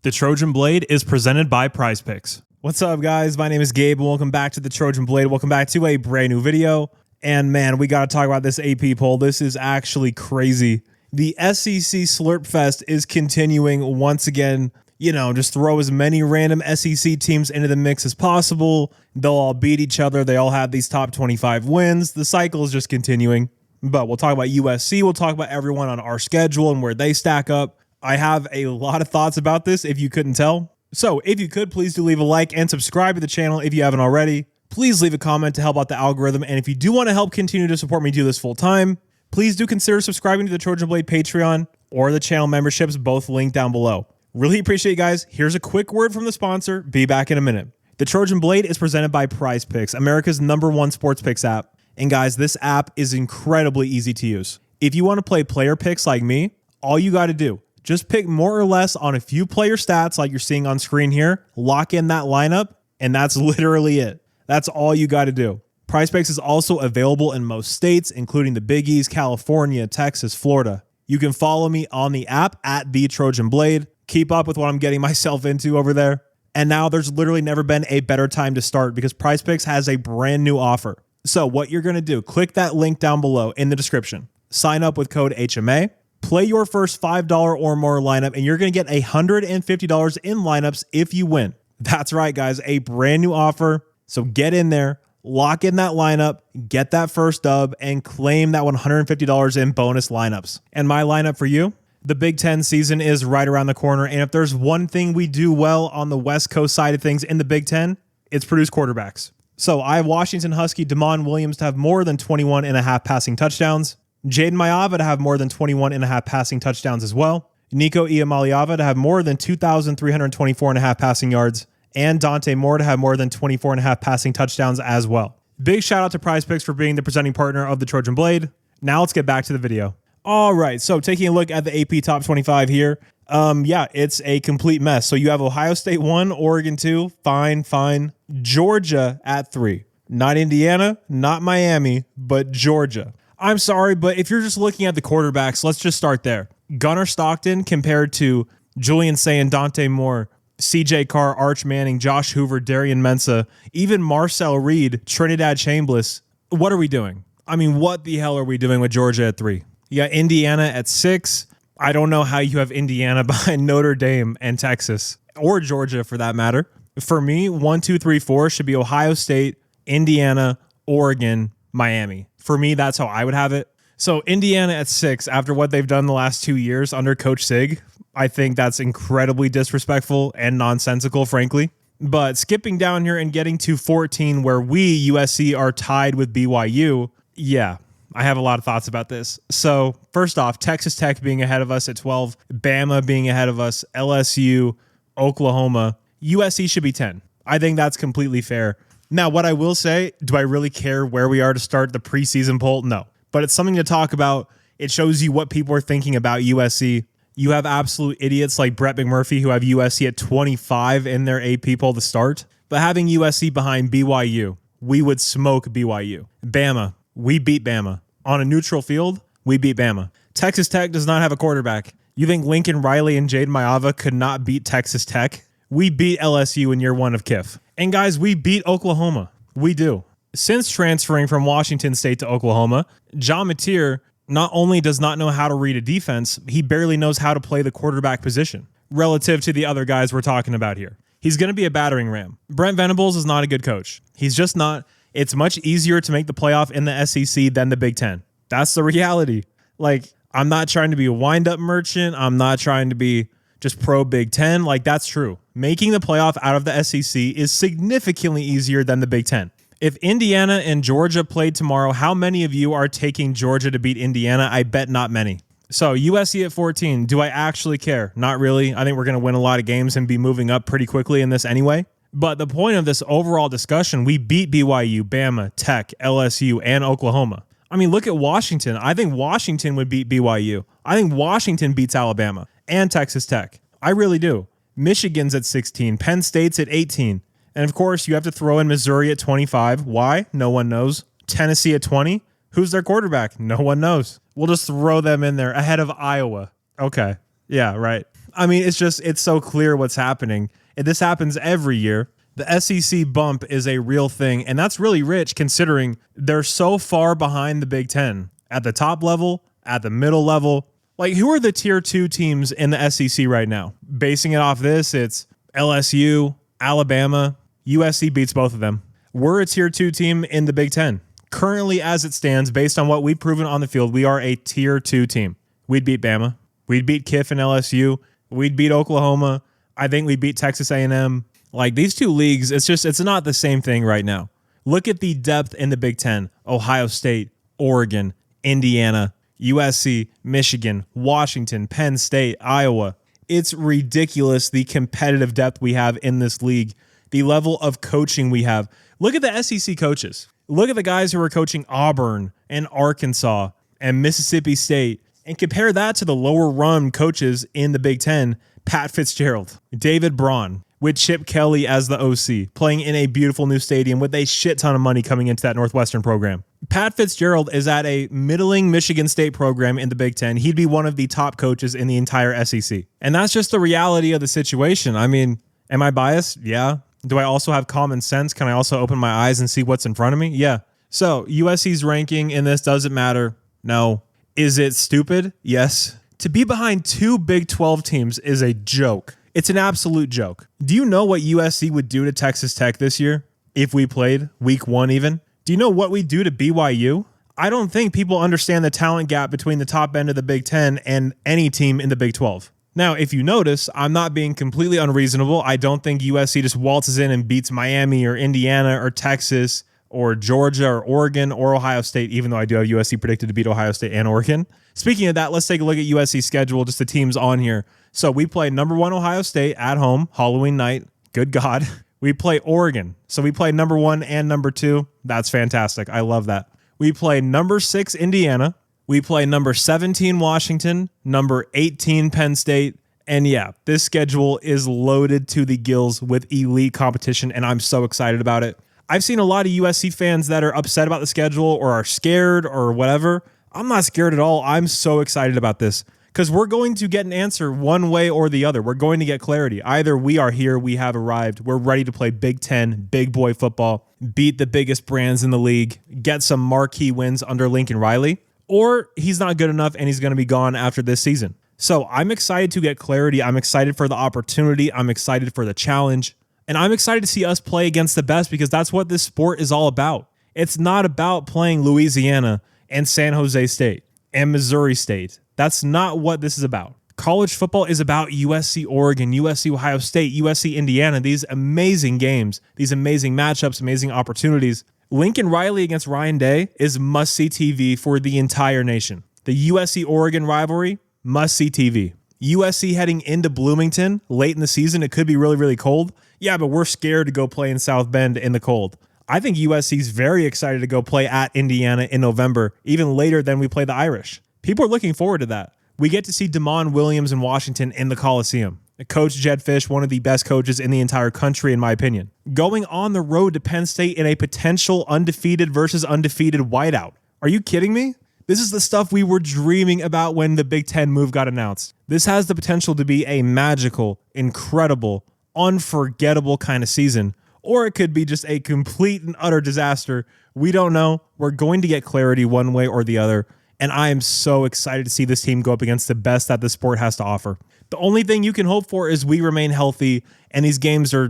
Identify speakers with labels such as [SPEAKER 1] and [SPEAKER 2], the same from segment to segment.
[SPEAKER 1] The Trojan Blade is presented by PrizePicks. What's up, guys? My name is Gabe, and welcome back to the Trojan Blade. Welcome back to a brand new video. And man, we got to talk about this AP poll. This is actually crazy. The SEC Slurp Fest is continuing once again. You know, just throw as many random SEC teams into the mix as possible. They'll all beat each other. They all have these top 25 wins. The cycle is just continuing. But we'll talk about USC. We'll talk about everyone on our schedule and where they stack up. I have a lot of thoughts about this, if you couldn't tell. So if you could, please do leave a like and subscribe to the channel if you haven't already. Please leave a comment to help out the algorithm. And if you do want to help continue to support me do this full time, please do consider subscribing to the Trojan Blade Patreon or the channel memberships, both linked down below. Really appreciate you guys. Here's a quick word from the sponsor. Be back in a minute. The Trojan Blade is presented by PrizePicks, America's #1 sports picks app. And guys, this app is incredibly easy to use. If you want to play player picks like me, all you got to do, just pick more or less on a few player stats like you're seeing on screen here, lock in that lineup, and that's literally it. That's all you got to do. PrizePicks is also available in most states, including the Biggies, California, Texas, Florida. You can follow me on the app at The Trojan Blade. Keep up with what I'm getting myself into over there. And now there's literally never been a better time to start because PrizePicks has a brand new offer. So what you're going to do, click that link down below in the description. Sign up with code HMA. Play your first $5 or more lineup, and you're going to get $150 in lineups if you win. That's right, guys, a brand new offer. So get in there, lock in that lineup, get that first dub, and claim that $150 in bonus lineups. And my lineup for you, the Big Ten season is right around the corner. And if there's one thing we do well on the West Coast side of things in the Big Ten, it's produce quarterbacks. So I have Washington Husky Damon Williams to have more than 21.5 passing touchdowns. Jaden Maiava to have more than 21.5 passing touchdowns as well. Nico Iamaleava to have more than 2,324.5 passing yards. And Dante Moore to have more than 24.5 passing touchdowns as well. Big shout out to PrizePicks for being the presenting partner of the Trojan Blade. Now let's get back to the video. All right, so taking a look at the AP Top 25 here. Yeah, it's a complete mess. So you have Ohio State 1, Oregon 2, fine. Georgia at 3. Not Indiana, not Miami, but Georgia. I'm sorry, but if you're just looking at the quarterbacks, let's just start there. Gunnar Stockton compared to Julian Sayin, Dante Moore, CJ Carr, Arch Manning, Josh Hoover, Darian Mensah, even Marcel Reed, Trinidad Chambliss. What are we doing? I mean, what the hell are we doing with Georgia at 3? You got Indiana at 6. I don't know how you have Indiana behind Notre Dame and Texas, or Georgia for that matter. For me, 1, 2, 3, 4 should be Ohio State, Indiana, Oregon, Miami. For me, that's how I would have it. So Indiana at 6, after what they've done the last 2 years under Coach Sig, I think that's incredibly disrespectful and nonsensical, frankly. But skipping down here and getting to 14, where we, USC, are tied with BYU, yeah, I have a lot of thoughts about this. So first off, Texas Tech being ahead of us at 12, Bama being ahead of us, LSU, Oklahoma, USC should be 10. I think that's completely fair. Now, what I will say, do I really care where we are to start the preseason poll? No, but it's something to talk about. It shows you what people are thinking about USC. You have absolute idiots like Brett McMurphy who have USC at 25 in their AP poll to start, but having USC behind BYU, we would smoke BYU. Bama, we beat Bama. On a neutral field, we beat Bama. Texas Tech does not have a quarterback. You think Lincoln Riley and Jaden Maiava could not beat Texas Tech? We beat LSU in year 1 of KIF. And guys, we beat Oklahoma. We do. Since transferring from Washington State to Oklahoma, John Mateer not only does not know how to read a defense, he barely knows how to play the quarterback position relative to the other guys we're talking about here. He's going to be a battering ram. Brent Venables is not a good coach. He's just not. It's much easier to make the playoff in the SEC than the Big Ten. That's the reality. Like, I'm not trying to be a wind-up merchant. I'm not trying to be just pro Big Ten. Like, that's true. Making the playoff out of the SEC is significantly easier than the Big Ten. If Indiana and Georgia played tomorrow, how many of you are taking Georgia to beat Indiana? I bet not many. So USC at 14, do I actually care? Not really. I think we're going to win a lot of games and be moving up pretty quickly in this anyway. But the point of this overall discussion, we beat BYU, Bama, Tech, LSU, and Oklahoma. I mean, look at Washington. I think Washington would beat BYU. I think Washington beats Alabama and Texas Tech. I really do. Michigan's at 16. Penn State's at 18. And of course, you have to throw in Missouri at 25. Why? No one knows. Tennessee at 20. Who's their quarterback? No one knows. We'll just throw them in there ahead of Iowa. Okay. Yeah, right. I mean, it's so clear what's happening. And this happens every year. The SEC bump is a real thing, and that's really rich considering they're so far behind the Big Ten at the top level, at the middle level. Like, who are the tier 2 teams in the SEC right now? Basing it off this, it's LSU, Alabama, USC beats both of them. We're a tier 2 team in the Big Ten. Currently, as it stands, based on what we've proven on the field, we are a tier 2 team. We'd beat Bama. We'd beat Kiff and LSU. We'd beat Oklahoma. I think we'd beat Texas A&M. Like, these two leagues, it's not the same thing right now. Look at the depth in the Big Ten. Ohio State, Oregon, Indiana, USC, Michigan, Washington, Penn State, Iowa. It's ridiculous the competitive depth we have in this league, the level of coaching we have. Look at the SEC coaches. Look at the guys who are coaching Auburn and Arkansas and Mississippi State, and compare that to the lower run coaches in the Big Ten. Pat Fitzgerald, David Braun, with Chip Kelly as the OC, playing in a beautiful new stadium with a shit ton of money coming into that Northwestern program. Pat Fitzgerald is at a middling Michigan State program in the Big Ten. He'd be one of the top coaches in the entire SEC. And that's just the reality of the situation. I mean, am I biased? Yeah. Do I also have common sense? Can I also open my eyes and see what's in front of me? Yeah. So USC's ranking in this doesn't matter. No. Is it stupid? Yes. To be behind 2 Big 12 teams is a joke. It's an absolute joke. Do you know what USC would do to Texas Tech this year if we played week 1 even? Do you know what we do to BYU? I don't think people understand the talent gap between the top end of the Big Ten and any team in the Big 12. Now, if you notice, I'm not being completely unreasonable. I don't think USC just waltzes in and beats Miami or Indiana or Texas or Georgia or Oregon or Ohio State, even though I do have USC predicted to beat Ohio State and Oregon. Speaking of that, let's take a look at USC's schedule, just the teams on here. So we play number 1 Ohio State at home, Halloween night. Good God. We play Oregon. So we play number 1 and number 2. That's fantastic. I love that. We play number 6 Indiana. We play number 17 Washington, number 18 Penn State. And yeah, this schedule is loaded to the gills with elite competition, and I'm so excited about it. I've seen a lot of USC fans that are upset about the schedule or are scared or whatever. I'm not scared at all. I'm so excited about this because we're going to get an answer one way or the other. We're going to get clarity. Either we are here, we have arrived, we're ready to play Big Ten, big boy football, beat the biggest brands in the league, get some marquee wins under Lincoln Riley, or he's not good enough and he's going to be gone after this season. So I'm excited to get clarity. I'm excited for the opportunity. I'm excited for the challenge. And I'm excited to see us play against the best because that's what this sport is all about. It's not about playing Louisiana and San Jose State and Missouri State. That's not what this is about. College football is about USC Oregon, USC Ohio State, USC Indiana, these amazing games, these amazing matchups, amazing opportunities. Lincoln Riley against Ryan Day is must-see TV for the entire nation. The USC Oregon rivalry, must-see TV. USC heading into Bloomington late in the season, it could be really, really cold. Yeah, but we're scared to go play in South Bend in the cold. I think USC's very excited to go play at Indiana in November, even later than we play the Irish. People are looking forward to that. We get to see Damon Williams in Washington in the Coliseum. Coach Jed Fish, one of the best coaches in the entire country, in my opinion. Going on the road to Penn State in a potential undefeated versus undefeated whiteout. Are you kidding me? This is the stuff we were dreaming about when the Big Ten move got announced. This has the potential to be a magical, incredible, unforgettable kind of season. Or it could be just a complete and utter disaster. We don't know. We're going to get clarity one way or the other. And I am so excited to see this team go up against the best that the sport has to offer. The only thing you can hope for is we remain healthy and these games are,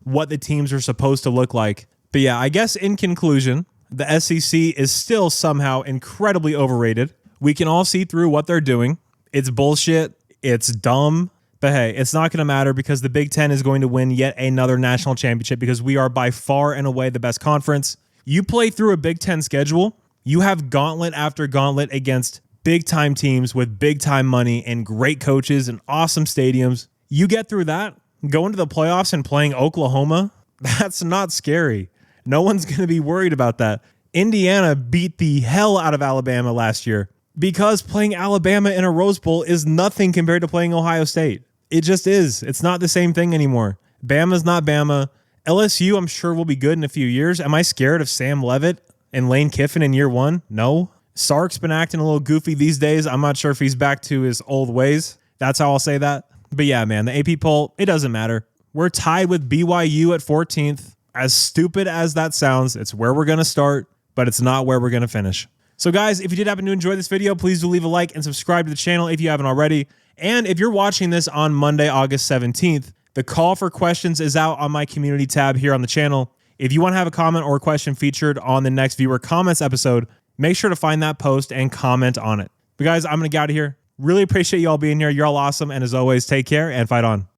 [SPEAKER 1] what the teams are supposed to look like. But yeah, I guess in conclusion, the SEC is still somehow incredibly overrated. We can all see through what they're doing. It's bullshit. It's dumb. But hey, it's not going to matter because the Big Ten is going to win yet another national championship because we are by far and away the best conference. You play through a Big Ten schedule, you have gauntlet after gauntlet against big-time teams with big-time money and great coaches and awesome stadiums. You get through that, go into the playoffs and playing Oklahoma, that's not scary. No one's going to be worried about that. Indiana beat the hell out of Alabama last year because playing Alabama in a Rose Bowl is nothing compared to playing Ohio State. It just is. It's not the same thing anymore. Bama's not Bama. LSU, I'm sure, will be good in a few years. Am I scared of Sam Leavitt and Lane Kiffin in year one? No. Sark's been acting a little goofy these days. I'm not sure if he's back to his old ways. That's how I'll say that. But yeah, man, the AP poll, it doesn't matter. We're tied with BYU at 14th. As stupid as that sounds, it's where we're going to start, but it's not where we're going to finish. So guys, if you did happen to enjoy this video, please do leave a like and subscribe to the channel if you haven't already. And if you're watching this on Monday, August 17th, the call for questions is out on my community tab here on the channel. If you want to have a comment or a question featured on the next viewer comments episode, make sure to find that post and comment on it. But guys, I'm going to get out of here. Really appreciate you all being here. You're all awesome. And as always, take care and fight on.